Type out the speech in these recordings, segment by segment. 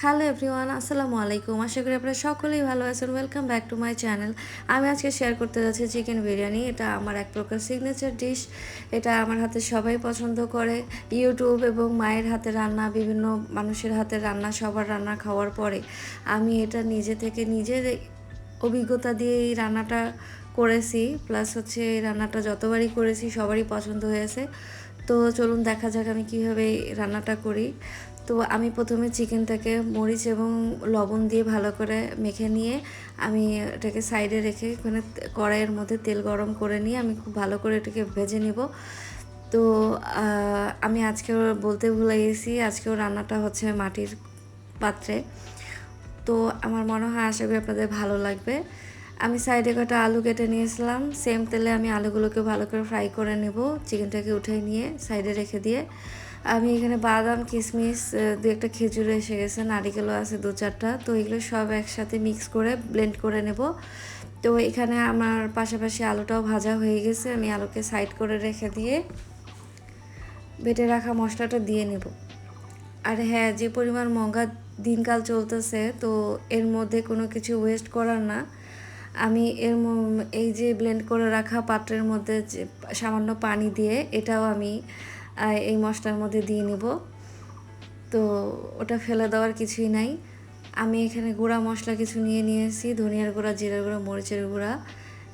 Hello everyone, আসসালামু আলাইকুম। আশা করি আপনারা সকলেই ভালো আছেন। Welcome back to my channel. আমি আজকে শেয়ার করতে যাচ্ছি চিকেন বিরিয়ানি। এটা আমার এক প্রকার সিগনেচার ডিশ। এটা আমার হাতে সবাই পছন্দ করে। ইউটিউব এবং মায়ের হাতে রান্না, বিভিন্ন মানুষের হাতে রান্না, সবার রান্না খাওয়ার পরে আমি এটা নিজে থেকে নিজের অভিজ্ঞতা দিয়ে এই রান্নাটা করেছি। প্লাস হচ্ছে এই রান্নাটা যতবারই করেছি সবারই পছন্দ হয়েছে। তো চলুন দেখা যাক আমি কীভাবে এই রান্নাটা করি। তো আমি প্রথমে চিকেনটাকে মরিচ এবং লবণ দিয়ে ভালো করে মেখে নিয়ে আমি এটাকে সাইডে রেখে ওখানে কড়াইয়ের মধ্যে তেল গরম করে নিয়ে আমি খুব ভালো করে এটাকে ভেজে নিব। তো আমি আজকেও বলতে ভুলে গেছি, আজকেও রান্নাটা হচ্ছে মাটির পাত্রে। তো আমার মনে হয় আশা করি আপনাদের ভালো লাগবে। আমি সাইডে কটা আলু কেটে নিয়েছিলাম, সেম তেলে আমি আলুগুলোকে ভালো করে ফ্রাই করে নেব। চিকেনটাকে উঠে নিয়ে সাইডে রেখে দিয়ে আমি এখানে বাদাম, কিশমিশ, দু একটা খেজুর এসে গেছে, নারিকেলও আছে দু চারটা। তো এগুলো সব একসাথে মিক্স করে ব্লেন্ড করে নেব। তো এখানে আমার পাশাপাশি আলুটাও ভাজা হয়ে গেছে, আমি আলুকে সাইড করে রেখে দিয়ে বেটে রাখা মশলাটা দিয়ে নেব। আর হ্যাঁ, যে পরিমাণ মহঙ্গা দিনকাল চলতেছে, তো এর মধ্যে কোনো কিছু ওয়েস্ট করার না। আমি এই যে ব্লেন্ড করে রাখা পাত্রের মধ্যে যে সামান্য পানি দিয়ে এটাও আমি এই মশলার মধ্যে দিয়ে নিব। তো ওটা ফেলে দেওয়ার কিছুই নাই। আমি এখানে গুঁড়া মশলা কিছু নিয়ে নিয়েছি, ধনিয়ার গুঁড়া, জিরার গুঁড়া, মরিচের গুঁড়া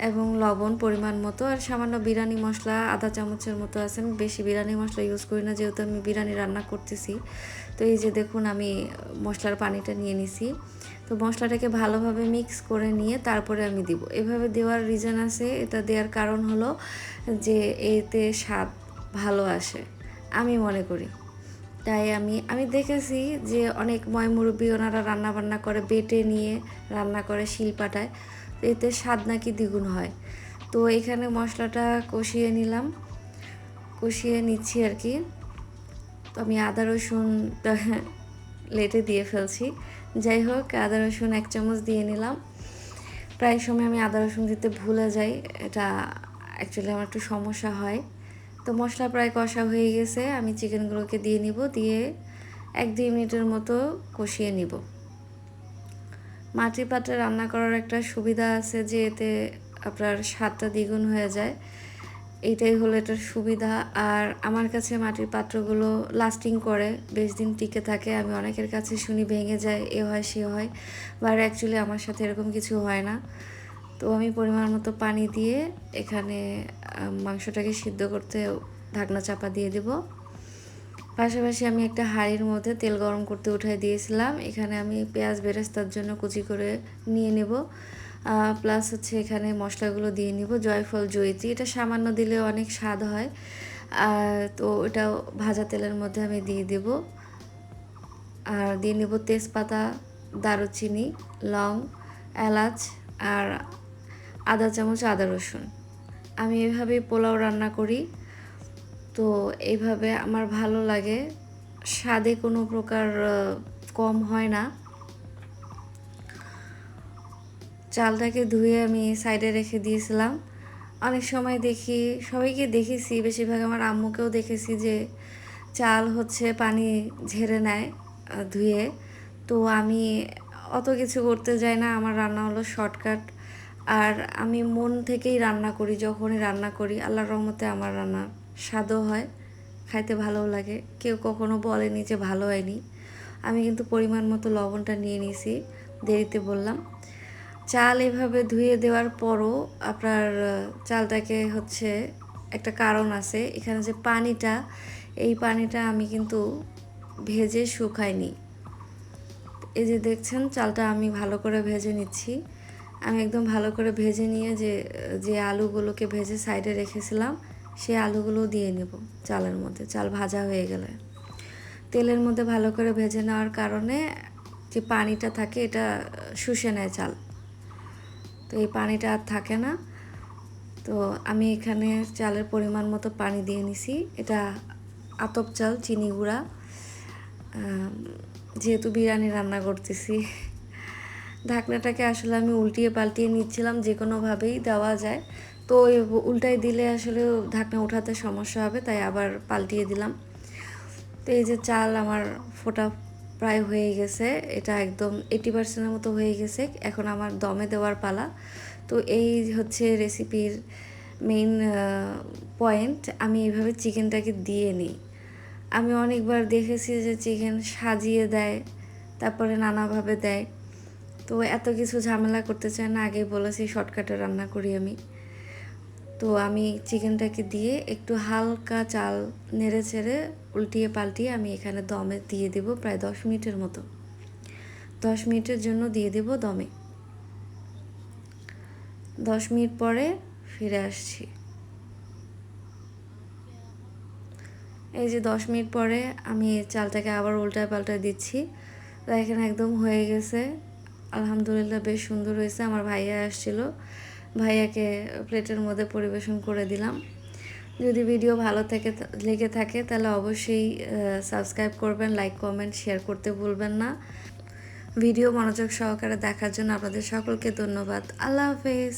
এবং লবণ পরিমাণ মতো, আর সামান্য বিরিয়ানি মশলা আধা চামচের মতো আছে। আমি বেশি বিরিয়ানি মশলা ইউজ করি না, যেহেতু আমি বিরিয়ানি রান্না করতেছি। তো এই যে দেখুন, আমি মশলার পানিটা নিয়ে নিছি। তো মশলাটাকে ভালোভাবে মিক্স করে নিয়ে তারপরে আমি দিব। এভাবে দেওয়ার রিজন আছে, এটা দেওয়ার কারণ হলো যে এতে স্বাদ ভালো আসে আমি মনে করি। তাই আমি দেখেছি যে অনেক ময়মুরব্বী ওনারা রান্না বান্না করে বেটে নিয়ে রান্না করে শিলপাটায়, এতে স্বাদ নাকি দ্বিগুণ হয়। তো এখানে মশলাটা কষিয়ে নিলাম, কষিয়ে নিচ্ছি আর কি। তো আমি আদা রসুন লেটে দিয়ে ফেলছি। যাই হোক, আদা রসুন 1 চামচ দিয়ে নিলাম। প্রায় সময় আমি আদা রসুন দিতে ভুলে যাই, এটা অ্যাকচুয়ালি আমার একটু সমস্যা হয়। তো মশলা প্রায় কষা হয়ে গেছে, আমি চিকেনগুলোকে দিয়ে নিব, দিয়ে 1-2 মিনিটের মতো কষিয়ে নিব। মাটির পাত্রে রান্না করার একটা সুবিধা আছে যে এতে আপনার স্বাদটা দ্বিগুণ হয়ে যায়, এইটাই হলো এটার সুবিধা। আর আমার কাছে মাটির পাত্রগুলো লাস্টিং করে, বেশ দিন টিকে থাকে। আমি অনেকের কাছে শুনি ভেঙে যায়, এ হয় সে হয়, বাট অ্যাকচুয়ালি আমার সাথে এরকম কিছু হয় না। তো আমি পরিমাণ মতো পানি দিয়ে এখানে মাংসটাকে সিদ্ধ করতে ঢাকনা চাপা দিয়ে দেব। পাশাপাশি আমি একটা হাঁড়ির মধ্যে তেল গরম করতে উঠাই দিয়েছিলাম। এখানে আমি পেঁয়াজ বেরেস্তার জন্য কুচি করে নিয়ে নেব, প্লাস হচ্ছে এখানে মশলাগুলো দিয়ে নিব। জয়ফল, জয়িত্রী, এটা সামান্য দিলে অনেক স্বাদ হয়। তো এটাও ভাজা তেলের মধ্যে আমি দিয়ে দেব। আর দিয়ে নেব তেজপাতা, দারুচিনি, লং, এলাচ আর আধা চামচ আদা রসুন। আমি এভাবেই পোলাও রান্না করি। তো এইভাবে আমার ভালো লাগে, স্বাদে কোনো প্রকার কম হয় না। চালটাকে ধুয়ে আমি সাইডে রেখে দিয়েছিলাম। অনেক সময় দেখি, সবাইকে দেখেছি, বেশিরভাগ আমার আম্মুকেও দেখেছি যে চাল হচ্ছে পানি ঝেড়ে নেয় ধুয়ে। তো আমি অত কিছু করতে যাই না, আমার রান্না হলো শর্টকাট। আর আমি মন থেকেই রান্না করি, যখনই রান্না করি আল্লাহর রহমতে আমার রান্না স্বাদও হয়, খাইতে ভালোও লাগে। কেউ কখনো বলেনি যে ভালো হয়নি। আমি কিন্তু পরিমাণ মতো লবণটা নিয়ে নিয়েছি, দেরিতে বললাম। চাল এভাবে ধুয়ে দেওয়ার পরও আপনার চালটাকে হচ্ছে একটা কারণ আছে এখানে, যে পানিটা, এই পানিটা আমি কিন্তু ভেজে শুকাইনি। এই যে দেখছেন, চালটা আমি ভালো করে ভেজে নিচ্ছি। আমি একদম ভালো করে ভেজে নিয়ে যে আলুগুলোকে ভেজে সাইডে রেখেছিলাম, সেই আলুগুলো দিয়ে নেব চালের মধ্যে। চাল ভাজা হয়ে গেলে তেলের মধ্যে ভালো করে ভেজে নেওয়ার কারণে যে পানিটা থাকে এটা শুষে নেয় চাল, তো এই পানিটা আর থাকে না। তো আমি এখানে চালের পরিমাণ মতো পানি দিয়ে নিছি। এটা আতপ চাল, চিনি গুঁড়া, যেহেতু বিরিয়ানি রান্না করতেছি। ঢাকনাটাকে আসলে আমি উল্টিয়ে পাল্টিয়ে নিচ্ছিলাম, যে কোনোভাবেই দেওয়া যায়। তো উল্টাই দিলে আসলে ঢাকনা ওঠাতে সমস্যা হবে, তাই আবার পাল্টিয়ে দিলাম। তো এই যে চাল আমার ফোটা প্রায় হয়ে গেছে, এটা একদম 80% মতো হয়ে গেছে। এখন আমার দমে দেওয়ার পালা। তো এই হচ্ছে রেসিপির মেইন পয়েন্ট। আমি এইভাবে চিকেনটাকে দিয়ে নিই। আমি অনেকবার দেখেছি যে চিকেন সাজিয়ে দেয়, তারপরে নানাভাবে দেয়। তো এত কিছু ঝামেলা করতে চাই না, আগেই বলেছি শর্টকাটে রান্না করি আমি। তো আমি চিকেনটাকে দিয়ে একটু হালকা চাল নেড়ে চেড়ে উল্টিয়ে পাল্টিয়ে আমি এখানে দমে দিয়ে দেব প্রায় 10 মিনিটের মতো। 10 মিনিটের জন্য দিয়ে দেব দমে। 10 মিনিট পরে ফিরে আসছি। এই যে 10 মিনিট পরে আমি চালটাকে আবার উল্টায় পাল্টায় দিচ্ছি। তো এখানে একদম হয়ে গেছে, আলহামদুলিল্লাহ বেশ সুন্দর হয়েছে। আমার ভাইয়া আসছিল, ভাইয়াকে প্লেটের মধ্যে পরিবেশন করে দিলাম। যদি ভিডিও ভালো লেগে থাকে তাহলে অবশ্যই সাবস্ক্রাইব করবেন, লাইক কমেন্ট শেয়ার করতে ভুলবেন না। ভিডিও মনোযোগ সহকারে দেখার জন্য আপনাদের সকলকে ধন্যবাদ। আল্লাহ হাফেজ।